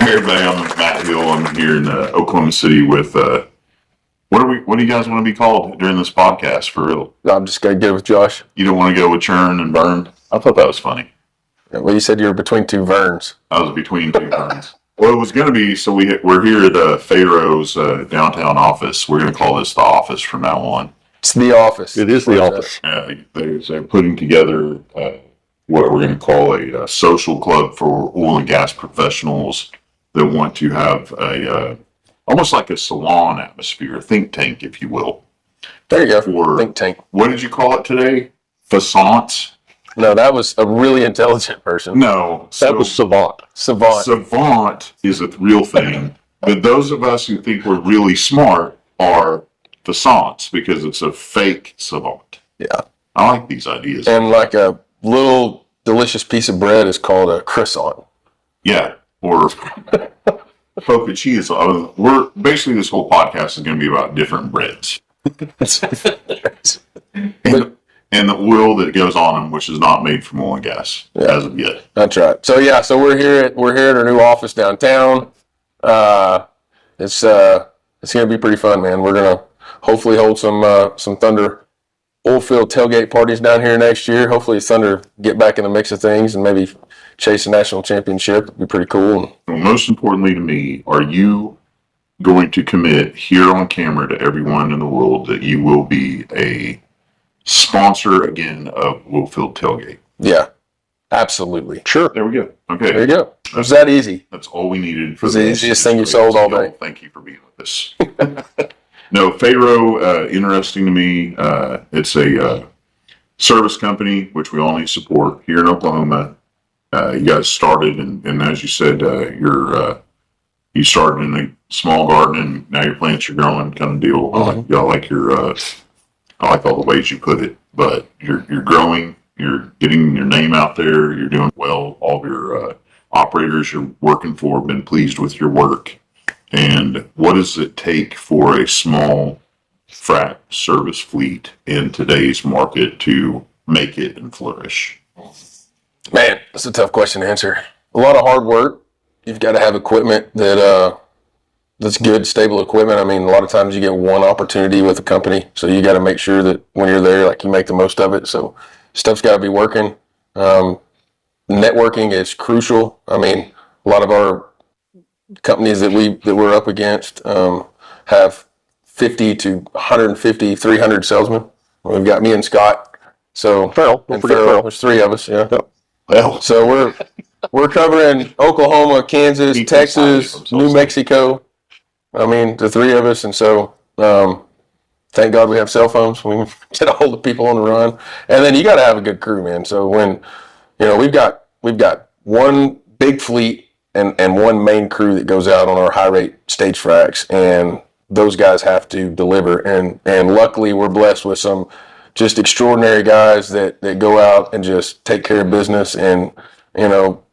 Hey everybody, I'm Matt Hill. I'm here in Oklahoma City with what do you guys want to be called during this podcast for real? I'm just gonna go with Josh. You don't want to go with Churn and Burn? I thought that was funny. Well, you said you were between two Verns. I was between two Burns. Well, it was going to be, so we're here at Pharaoh's downtown office. We're going to call this the office from now on. It's the office. It is the office. They're putting together what we're going to call a social club for oil and gas professionals that want to have almost like a salon atmosphere, a think tank, if you will. There you go. Think tank. What did you call it today? Facants? No, that was a really intelligent person. No. That was savant. Savant. Savant is a real thing. But those of us who think we're really smart are facants because it's a fake savant. Yeah. I like these ideas. And like a little delicious piece of bread is called a croissant. Yeah. Or focaccia. We're basically, this whole podcast is going to be about different breads. And the oil that goes on them, which is not made from oil and gas as of yet. That's right. So yeah, so we're here at our new office downtown. It's gonna be pretty fun, man. We're gonna hopefully hold some Thunder oil field tailgate parties down here next year. Hopefully Thunder get back in the mix of things and maybe chase a national championship. It'd be pretty cool. Well, most importantly to me, are you going to commit here on camera to everyone in the world that you will be a sponsor again of Oilfield Tailgate? Yeah, absolutely. Sure. There we go. Okay. There you go. It's that easy. That's all we needed. For It's the easiest thing you sold all day. Thank you for being with us. No, Pharaoh, interesting to me. It's a service company, which we all need to support here in Oklahoma. You guys started, and as you said, you started in a small garden, and now your plants are growing, kind of deal. Mm-hmm. I like all the ways you put it, but you're growing, you're getting your name out there, you're doing well. All of your operators you're working for have been pleased with your work. And what does it take for a small frac service fleet in today's market to make it and flourish? Man, that's a tough question to answer. A lot of hard work. You've got to have equipment that's good, stable equipment. I mean, a lot of times you get one opportunity with a company, so you got to make sure that when you're there, like, you make the most of it. So stuff's got to be working. Networking is crucial. I mean, a lot of our companies that we're up against have 50 to 150, 300 salesmen. We've got me and Scott. So Pharaoh, don't forget Pharaoh. There's three of us. Yeah. Yep. Well, So we're covering Oklahoma, Kansas, Texas, New Mexico. I mean, the three of us, and so thank God we have cell phones. We can get a hold of people on the run, and then you got to have a good crew, man. So when we've got one big fleet and one main crew that goes out on our high rate stage fracs, and those guys have to deliver. And luckily, we're blessed with some just extraordinary guys that go out and just take care of business. And our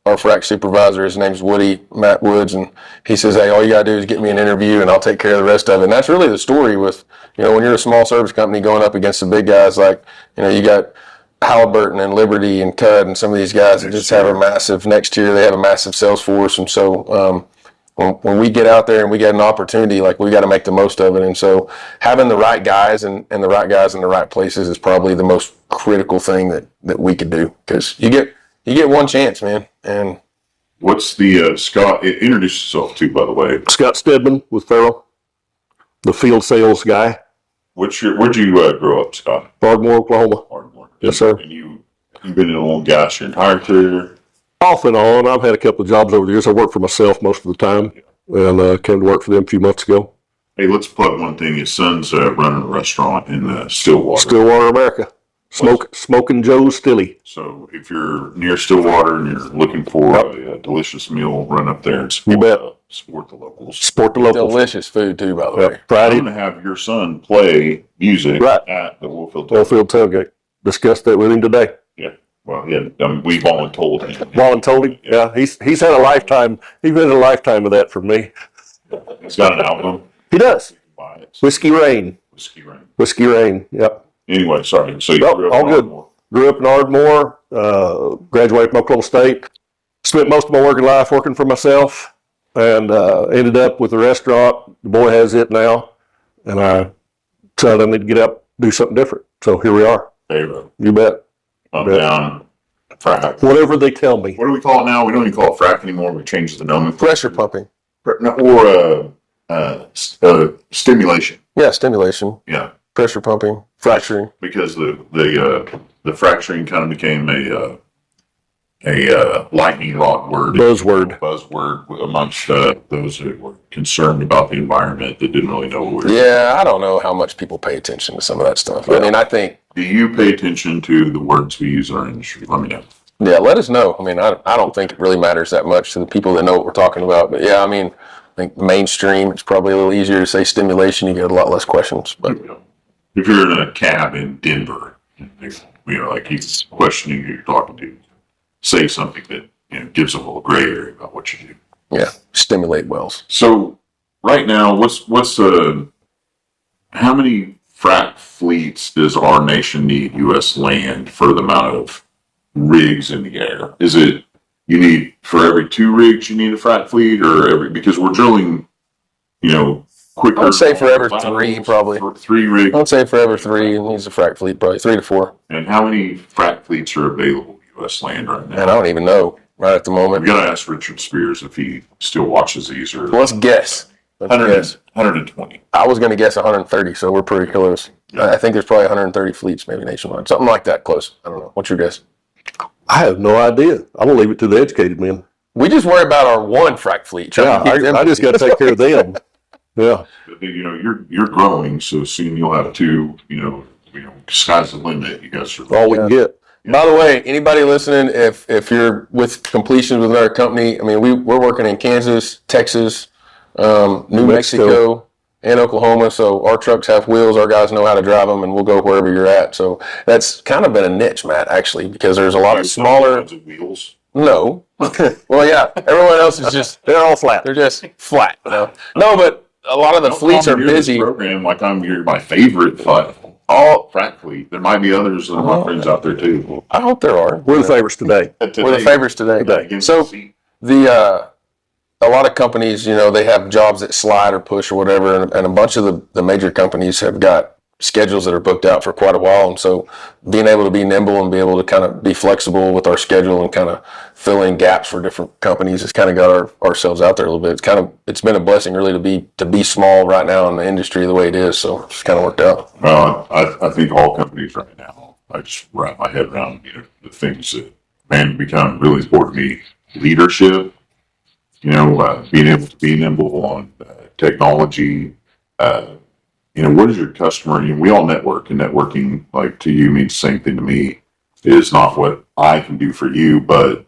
frac supervisor, his name's Matt Woods, and he says, hey, all you got to do is get me an interview and I'll take care of the rest of it. And that's really the story with, when you're a small service company going up against the big guys, like, you got Halliburton and Liberty and Cud and some of these guys that just have next year they have a massive sales force. And so when we get out there and we get an opportunity, like, we got to make the most of it. And so having the right guys and the right guys in the right places is probably the most critical thing that we could do, because you get one chance, man. And what's the Scott? Introduce yourself too, by the way. Scott Stedman with Pharaoh, the field sales guy. Where'd you grow up, Scott? Ardmore, Oklahoma. Ardmore. Yes, sir. And you've been in oil and gas your entire career? Off and on. I've had a couple of jobs over the years. I worked for myself most of the time, and came to work for them a few months ago. Hey, let's plug one thing. His son's running a restaurant in Stillwater. Stillwater, America. Smoking Joe's Stilly. So if you're near Stillwater and you're looking for a delicious meal, run up there and support the locals. Support the locals. delicious food too, by the way. Friday. I'm going to have your son play music at the Oilfield Tailgate. Discussed that with him today. Yeah. Well, yeah. We've all told him. Told him. Yeah. He's had a lifetime. He's had a lifetime of that from me. He's got an album. He does. Buy it. Whiskey Rain. Whiskey Rain. Yep. Anyway, sorry. So you grew up all in good. Ardmore. Grew up in Ardmore. Graduated from Oklahoma State. spent most of my working life working for myself, and ended up with a restaurant. The boy has it now, and I decided I need to get up, do something different. So here we are. Pharaoh. You bet. Up, down, frac. Whatever they tell me. What do we call it now? We don't even call it frac anymore. We changed the nomenclature. Pressure pumping. Or stimulation. Yeah, stimulation. Yeah. Pressure pumping. Fracturing. Because the fracturing kind of became a lightning rod word. Buzzword amongst those who were concerned about the environment that didn't really know what we were doing. Yeah, I don't know how much people pay attention to some of that stuff. I mean, I think. Do you pay attention to the words we use in our industry? Let me know. Yeah, let us know. I mean, I don't think it really matters that much to the people that know what we're talking about. But yeah, I mean, I think mainstream, it's probably a little easier to say stimulation. You get a lot less questions. But if you're in a cab in Denver, like he's questioning who you're talking to, say something that gives them a little gray area about what you do. Yeah, stimulate wells. So right now, what's how many frac fleets does our nation need U.S. land for the amount of rigs in the air? Is it you need for every 2 rigs you need a frac fleet, or because we're drilling, quicker? I would say for every 3 probably. For 3 rigs. I would say for every 3 it needs a frac fleet, probably 3 to 4. And how many frac fleets are available U.S. land right now? And I don't even know right at the moment. We got to ask Richard Spears if he still watches these. Or Let's guess. 120. I was going to guess 130, so we're pretty close. Yeah. I think there's probably 130 fleets, maybe nationwide, something like that. Close. I don't know. What's your guess? I have no idea. I'm gonna leave it to the educated men. We just worry about our one frac fleet. Yeah, I just got to take care of them. Yeah. You're growing, so soon you'll have 2. Sky's the limit. You guys are All we can get. By the way, anybody listening, if you're with completions with our company, I mean, we're working in Kansas, Texas, New Mexico, and Oklahoma. So our trucks have wheels. Our guys know how to drive them, and we'll go wherever you're at. So that's kind of been a niche, Matt, actually, because there's a lot of smaller wheels. No. Well, yeah, everyone else is just they're all flat. They're just flat. No, but a lot of the fleets are busy. Program like you're my favorite all frac fleet. There might be others of my friends out there too. I hope there are. We're the favorites today. We're the favorites today. So a lot of companies, they have jobs that slide or push or whatever, and a bunch of the major companies have got schedules that are booked out for quite a while. And so being able to be nimble and be able to kind of be flexible with our schedule and kind of fill in gaps for different companies has kind of got ourselves out there a little bit. It's been a blessing really to be small right now in the industry the way it is. So it's kind of worked out. Well, I think all companies right now, I just wrap my head around, the things that become really important to me. Leadership, being able to be nimble on technology, what is your customer? We all network, and networking, like to you, means the same thing to me. It is not what I can do for you, but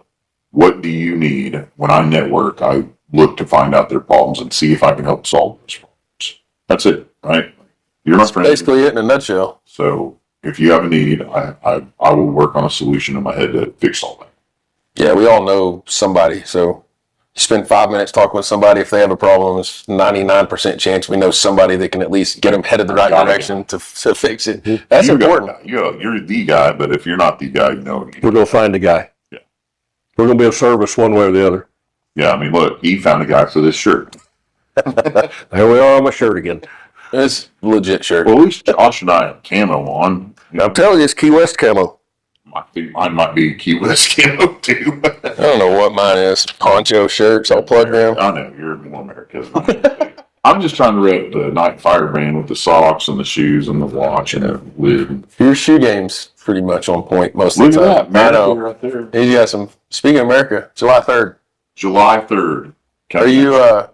what do you need? When I network, I look to find out their problems and see if I can help solve those problems. That's it, right? You're my friend. Basically it in a nutshell. So if you have a need, I will work on a solution in my head to fix all that. Yeah, we all know somebody, so you spend 5 minutes talking with somebody. If they have a problem, it's 99% chance we know somebody that can at least get them headed the right direction to fix it. That's important. You're the guy, but if you're not the guy, we're going to find a guy. Yeah. We're going to be of service one way or the other. Yeah, I mean, look, he found a guy for this shirt. There we are on my shirt again. It's a legit shirt. Well, at least Josh and I have camo on. I'm telling you, it's Key West camo. Mine might be Key West camo too. I don't know what mine is. Poncho shirts, I'll plug them. I know, you're more American. I'm just trying to rep the Night Fire brand with the socks and the shoes and the watch and the lid. Your shoe game's pretty much on point most of the time. Look at that, I know. right there. He's got some. Speaking of America, July 3rd. July 3rd. Are you, where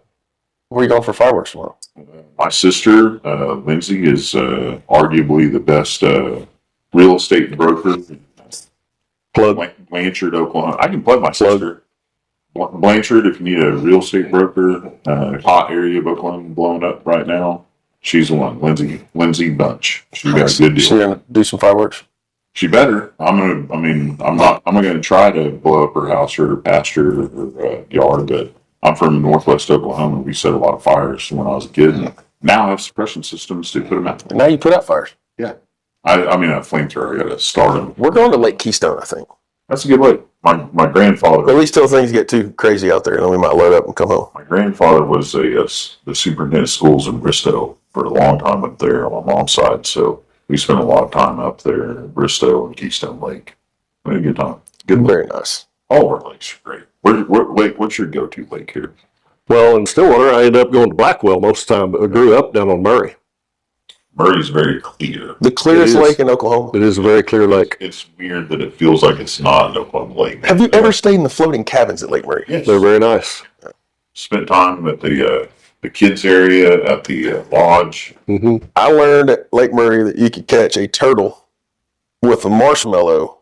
are you going for fireworks tomorrow? My sister, Lindsay, is arguably the best real estate broker. Plug. Blanchard, Oklahoma. I can plug my sister. Blanchard, if you need a real estate broker, hot area of Oklahoma blowing up right now, she's the one. Lindsay Bunch. She got a good deal. She's gonna do some fireworks. She better. I'm not gonna try to blow up her house or her pasture or her yard, but I'm from Northwest Oklahoma. We set a lot of fires when I was a kid. And now I have suppression systems to put them out. Now you put out fires. Yeah. I mean, a flamethrower, I got to start them. We're going to Lake Keystone, I think. That's a good way. My grandfather. At least till things get too crazy out there, and then we might load up and come home. My grandfather was the superintendent of schools in Bristow for a long time up there on my mom's side. So we spent a lot of time up there in Bristow and Keystone Lake. We had a good time. Good. Very nice. All of our lakes are great. What's your go-to lake here? Well, in Stillwater, I ended up going to Blackwell most of the time, but I grew up down on Murray. Murray's very clear. The clearest lake in Oklahoma. It is a very clear lake. It's weird that it feels like it's not an Oklahoma lake. Have you ever stayed in the floating cabins at Lake Murray? Yes. They're very nice. Spent time at the kids area at the lodge. Mm-hmm. I learned at Lake Murray that you could catch a turtle with a marshmallow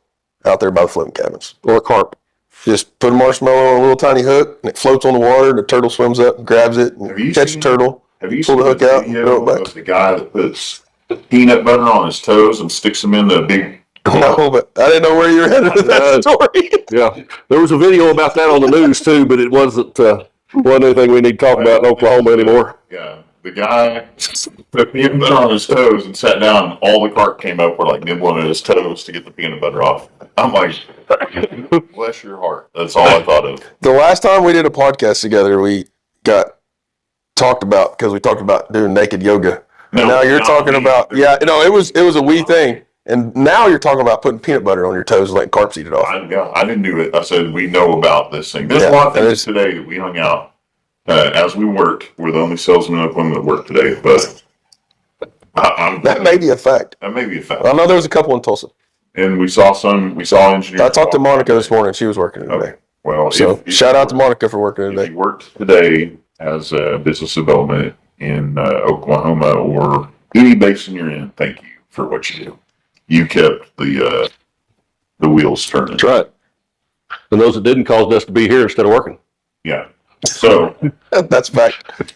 out there by the floating cabins. Or carp. Just put a marshmallow on a little tiny hook, and it floats on the water, and the turtle swims up and grabs it, and Have you catch a seen- turtle. Have you Pull seen the hook out, video throw it back. of the guy that puts peanut butter on his toes and sticks them in the big? No, but I didn't know where you were headed with that story. Yeah. There was a video about that on the news, too, but it wasn't anything we need to talk about in Oklahoma anymore. Yeah, the guy put peanut butter on his toes and sat down, and all the carp came up were like nibbling at his toes to get the peanut butter off. I'm like, bless your heart. That's all I thought of. The last time we did a podcast together, we got talked about, because we talked about doing naked yoga. No, Now you're not talking me. about, it was a wee thing. And now you're talking about putting peanut butter on your toes and letting carps eat it off. I didn't do it. I said, we know about this thing. There's Yeah, a lot of that things is- today that we hung out as we worked. We're the only salesmen and women that work today, but That may be a fact. that may be a fact. I know there was a couple in Tulsa. And we saw engineers. I talked to Monica this morning. She was working today. Okay. Well, So if shout you out to Monica for working If today. you worked today as a business development in Oklahoma or any basin you're in, thank you for what you do. You kept the wheels turning. That's right. And those that didn't caused us to be here instead of working. Yeah. So That's a fact.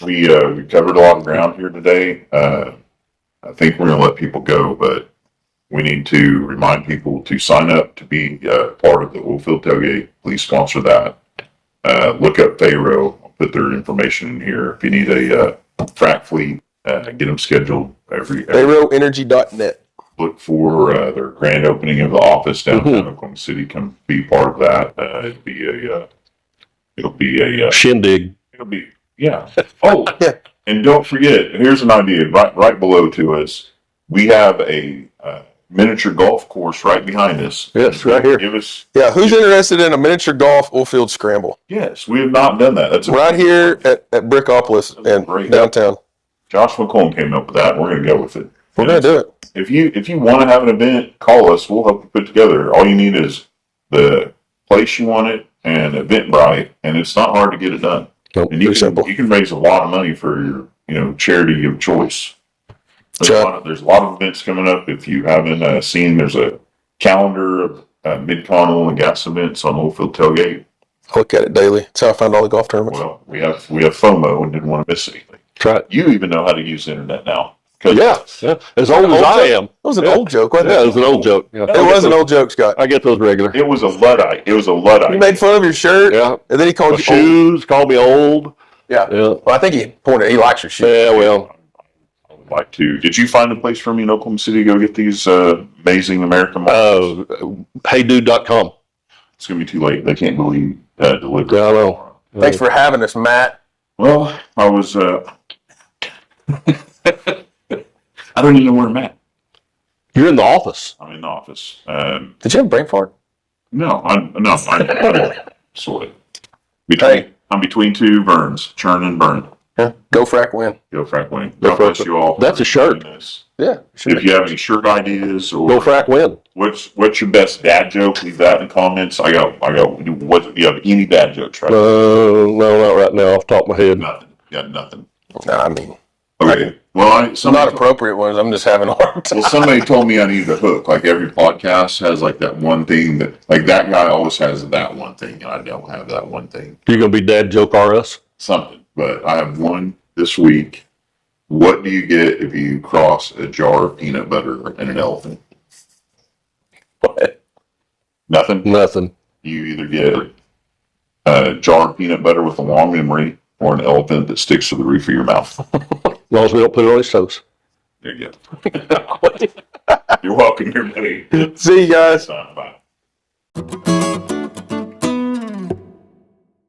we covered a lot of ground here today. I think we're going to let people go, but we need to remind people to sign up to be part of the Oilfield Tailgate. Please sponsor that. Look up Pharaoh. I'll put their information in here. If you need a frac fleet, get them scheduled every PharaohEnergy.net. look for their grand opening of the office downtown Oklahoma City. Come be part of that. It'll be a Shindig. yeah. Oh, Yeah. and don't forget, here's an idea right below to us. We have a miniature golf course right behind us. Yes, right here. Give us, Yeah, who's interested in a miniature golf oil field scramble? yes, we have not done that. That's Right here at Brickopolis and Great. downtown. Josh McCollum came up with that. We're going to go with it. We're going to do it. If you want to have an event, call us. We'll help you put together. All you need is the place you want it and Eventbrite, and it's not hard to get it done. Nope, And you pretty simple. can raise a lot of money for your charity of choice. Sure. There's a lot of events coming up. If you haven't seen, there's a calendar of Mid-Con oil and gas events on Oilfield Tailgate. Look at it daily. That's how I find all the golf tournaments. Well, we have FOMO and didn't want to miss anything. That's right. You even know how to use the internet now. 'Cause Yeah. As old as I am. That was an Yeah. old joke, wasn't Yeah, it? it was an old joke. Yeah. It was an old joke, Scott. I get those regular. It was a Luddite. It was a Luddite. He made fun of your shirt, Yeah. and then he called you old. Shoes, call me old. Yeah. Yeah. Well, I think he pointed. He likes your shoes. Yeah, well, I would like to. Did you find a place for me in Oklahoma City to go get these amazing American models? heydude.com. It's going to be too late. They can't believe delivery. Yeah, I know. Thanks for having us, Matt. Well, I was. I don't even know where I'm at. You're in the office. I'm in the office. Did you have a brain fart? No, I'm sort of. Hey. I'm between two Verns, churn and burn. Yeah. Go frack win. Go frack win. Go God bless frack. you all. for That's a shirt. doing this. Yeah. Sure. If you have any shirt ideas or Go frack win. what's your best dad joke, leave that in the comments. I got. What you have any dad jokes? Right? No, not right now off the top of my head. Nothing. Got nothing. No, I mean, Okay. Well, some not appropriate ones. I'm just having a hard time. Well, somebody told me I needed a hook. Like every podcast has like that one thing that, like that guy always has that one thing, and I don't have that one thing. You're going to be dad joke RS? Something, but I have one this week. What do you get if you cross a jar of peanut butter and an elephant? What? Nothing. Nothing. You either get a jar of peanut butter with a long memory, or an elephant that sticks to the roof of your mouth. As long as we don't put it on his toes. There you go. You're welcome, everybody. See you guys. Bye. you.